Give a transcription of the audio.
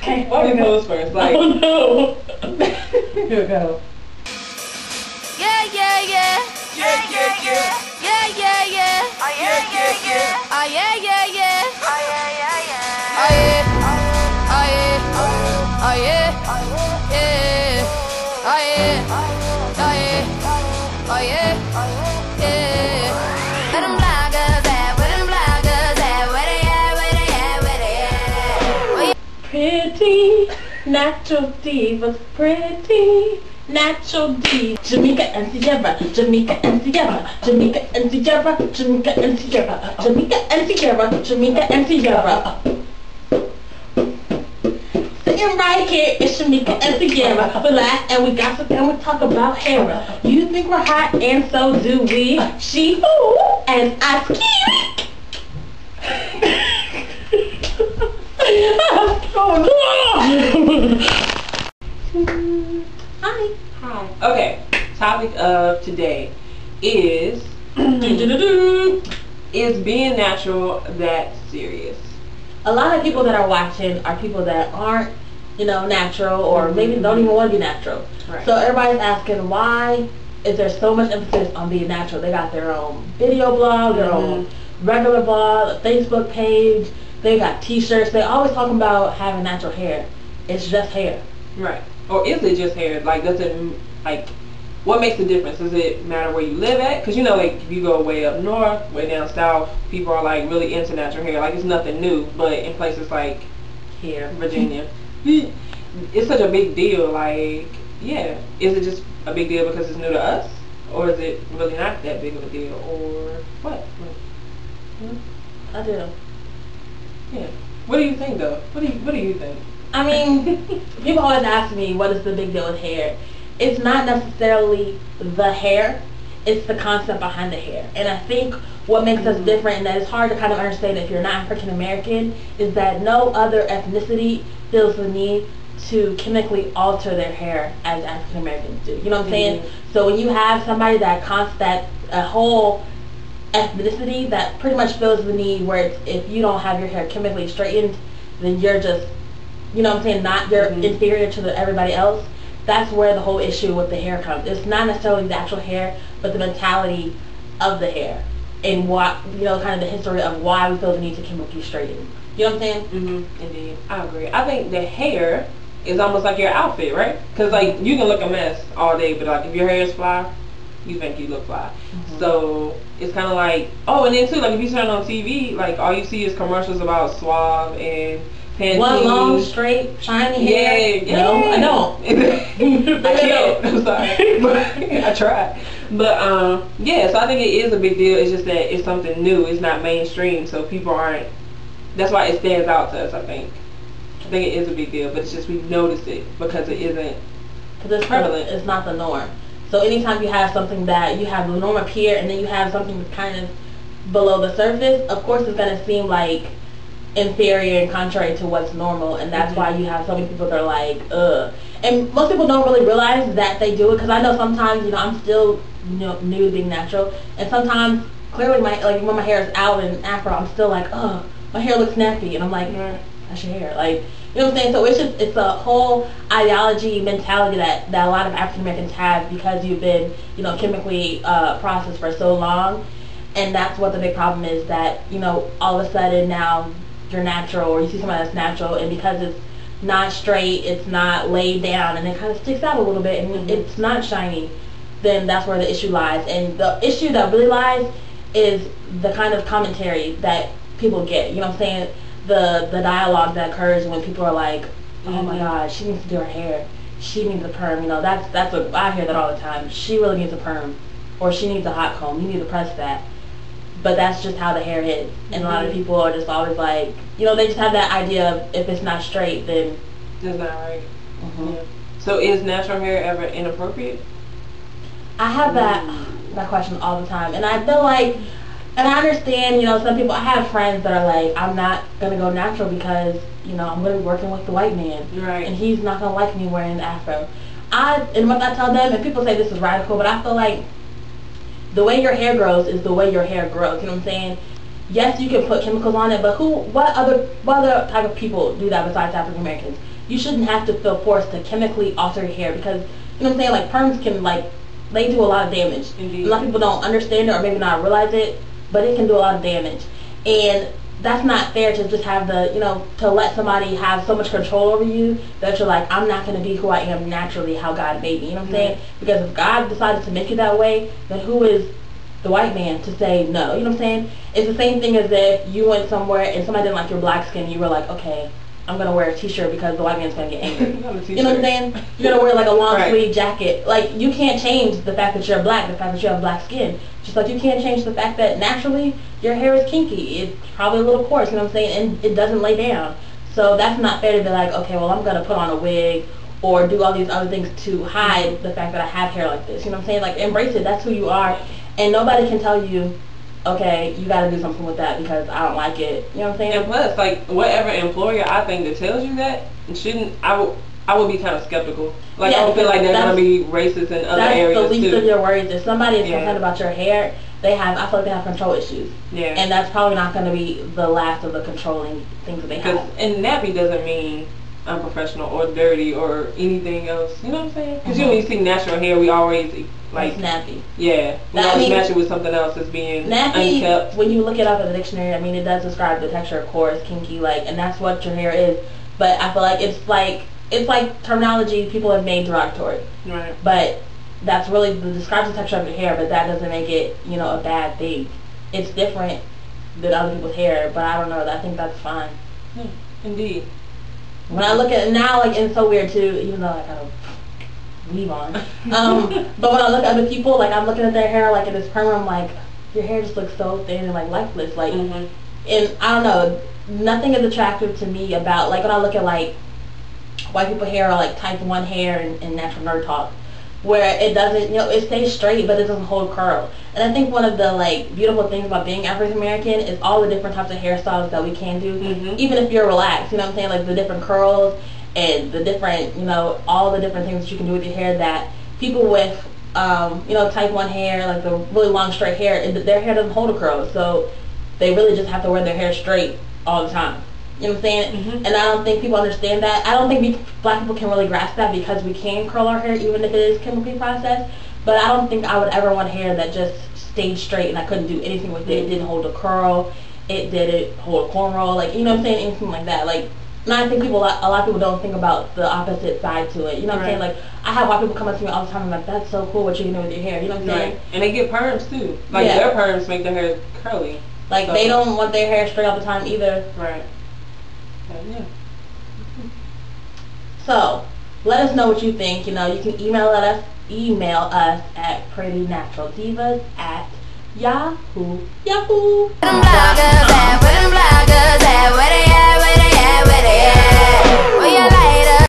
Okay. Why we pose first? Like, oh no. Here we go. Yeah, yeah, yeah. Yeah, yeah, yeah. Yeah, yeah, yeah. Oh, yeah, yeah, yeah. Oh, yeah, yeah, yeah. Oh, yeah, yeah, yeah. Oh, yeah. Oh, yeah. Oh, yeah. Yeah. Oh, yeah. Oh, yeah. Oh, yeah. Yeah. Where them bloggers at? Where them bloggers at? Where they at? Where they at? Where they at? Pretty natural divas, pretty natural divas. Jamaica and Sierra, Jamaica and Sierra, Jamaica and Sierra, Jamaica and Sierra, Jamaica and Sierra, Jamaica and Sierra. Sitting right here is Shamika and Sierra. We laugh and we gossip and we talk about Hera. You think we're hot and so do we. She who and I ski. Hi. hi. Okay. Topic of today is is being natural that serious? A lot of people that are watching are people that aren't, you know, natural or maybe don't even want to be natural. Right. So everybody's asking, why is there so much emphasis on being natural? They got their own video blog, their own regular blog, a Facebook page. They got t-shirts. They always talking about having natural hair. It's just hair. Right. Or is it just hair? Like, does it, like, what makes the difference? Does it matter where you live at? Because, you know, like, if you go way up north, way down south, people are, like, really into natural hair. Like, it's nothing new. But in places like here, Virginia, it's such a big deal. Like, yeah. Is it just a big deal because it's new to us? Or is it really not that big of a deal? Or what? I do. Yeah. What do you think, though? What do you think? I mean, people always ask me, what is the big deal with hair? It's not necessarily the hair, it's the concept behind the hair. And I think what makes us different, and that it's hard to kind of understand if you're not African American, is that no other ethnicity feels the need to chemically alter their hair as African Americans do. You know what I'm saying? So when you have somebody that a whole ethnicity that pretty much feels the need where it's, if you don't have your hair chemically straightened, then you're just, you know what I'm saying, not, you're inferior to everybody else. That's where the whole issue with the hair comes. It's not necessarily the actual hair, but the mentality of the hair and what, you know, kind of the history of why we feel the need to chemically straighten. You know what I'm saying? Indeed. I agree. I think the hair is almost like your outfit, right? Because, like, you can look a mess all day, but, like, if your hair is fly, you think you look fly. So it's kind of like, oh, and then too, like, if you turn on TV, like, all you see is commercials about Suave and Pantene. One long, straight, shiny hair. Yeah. No, I don't. I can't. I'm sorry. But I tried. But, yeah, so I think it is a big deal. It's just that it's something new. It's not mainstream, so people aren't, that's why it stands out to us, I think. I think it is a big deal, but it's just we notice it because it isn't prevalent. It's not the norm. So anytime you have something that you have the norm up here and then you have something kind of below the surface, of course it's going to seem like inferior and contrary to what's normal, and that's why you have so many people that are like, ugh. And most people don't really realize that they do it, because I know sometimes, you know, I'm still, you know, new to being natural, and sometimes clearly like when my hair is out in afro, I'm still like, ugh, my hair looks nappy, and I'm like, that's your hair, like, you know what I'm saying? So it's a whole ideology, mentality that a lot of African Americans have because you've been, you know, chemically processed for so long, and that's what the big problem is, that, you know, all of a sudden now you're natural, or you see somebody that's natural, and because it's not straight, it's not laid down, and it kind of sticks out a little bit, and it's not shiny, then that's where the issue lies. And the issue that really lies is the kind of commentary that people get. You know what I'm saying? The dialogue that occurs when people are like, oh my God, she needs to do her hair, she needs a perm. You know, that's what I hear that all the time. She really needs a perm, or she needs a hot comb. You need to press that. But that's just how the hair is. And a lot of people are just always like, you know, they just have that idea of if it's not straight, then it's not right. Yeah. So is natural hair ever inappropriate? I have that question all the time, and I feel like, and I understand, you know, some people, I have friends that are like, I'm not going to go natural because, you know, I'm going to be working with the white man. Right. And he's not going to like me wearing an afro. And what I tell them, and people say this is radical, but I feel like the way your hair grows is the way your hair grows. You know what I'm saying? Yes, you can put chemicals on it, but what other type of people do that besides African Americans? you shouldn't have to feel forced to chemically alter your hair, because you know what I'm saying, like perms can like, they do a lot of damage. Indeed. A lot of people don't understand it or maybe not realize it, but it can do a lot of damage. And that's not fair to just have the, you know, to let somebody have so much control over you that you're like, I'm not going to be who I am naturally, how God made me. You know what I'm saying? Because if God decided to make you that way, then who is the white man to say no? You know what I'm saying? It's the same thing as if you went somewhere and somebody didn't like your black skin, you were like, okay, I'm going to wear a t-shirt because the white man's going to get angry. You know what I'm saying? You're going to wear like a long sleeve jacket. Like, you can't change the fact that you're black, the fact that you have black skin. Just like you can't change the fact that naturally your hair is kinky. It's probably a little coarse, you know what I'm saying? And it doesn't lay down. So that's not fair to be like, okay, well, I'm going to put on a wig or do all these other things to hide the fact that I have hair like this. You know what I'm saying? Like, embrace it. That's who you are. And nobody can tell you, okay, you got to do something with that because I don't like it. You know what I'm saying? And plus, like, whatever employer I think that tells you that, shouldn't, I would be kind of skeptical. Like, yeah, I don't feel like they're going to be racist in other areas, that's the least too. of your worries. If somebody is concerned about your hair, I feel like they have control issues. Yeah. And that's probably not going to be the last of the controlling things that they have. And nappy doesn't mean unprofessional or dirty or anything else. You know what I'm saying? Because when you see natural hair, we always, like... nappy. Yeah. We always match it with something else that's being nappy, unkept. when you look it up in the dictionary, I mean, it does describe the texture of coarse, kinky, like, and that's what your hair is. But I feel like it's like terminology people have made derogatory. Right. But that's really describes the texture of your hair, but that doesn't make it, you know, a bad thing. It's different than other people's hair, but I don't know. I think that's fine. Yeah, indeed. When I look at it now, like, it's so weird too, even though I kind of weave on. But when I look at other people, like, I'm looking at their hair, like, in this perm, I'm like, your hair just looks so thin and, like, lifeless. Like, and I don't know, nothing is attractive to me about, like, when I look at, like, white people hair or, like, type 1 hair in natural nerd talk, where it doesn't, you know, it stays straight, but it doesn't hold curl. And I think one of the, like, beautiful things about being African American is all the different types of hairstyles that we can do, even if you're relaxed, you know what I'm saying? Like, the different curls and the different, you know, all the different things that you can do with your hair that people with, you know, type 1 hair, like the really long straight hair, their hair doesn't hold a curl, so they really just have to wear their hair straight all the time. You know what I'm saying? And I don't think people understand that. I don't think black people can really grasp that because we can curl our hair even if it is chemically processed. But I don't think I would ever want hair that just stayed straight and I couldn't do anything with it. It didn't hold a curl. It didn't hold a cornrow. Like, you know what I'm saying? Anything like that. Like, and I think a lot of people don't think about the opposite side to it. You know what I'm saying? Like, I have white people come up to me all the time and I'm like, that's so cool what you can do with your hair. You know what I'm saying? And they get perms too. Like, their perms make their hair curly. Like, they don't want their hair straight all the time either. Right. Yeah. So, let us know what you think. You know, you can email us at prettynaturaldivas@yahoo.com.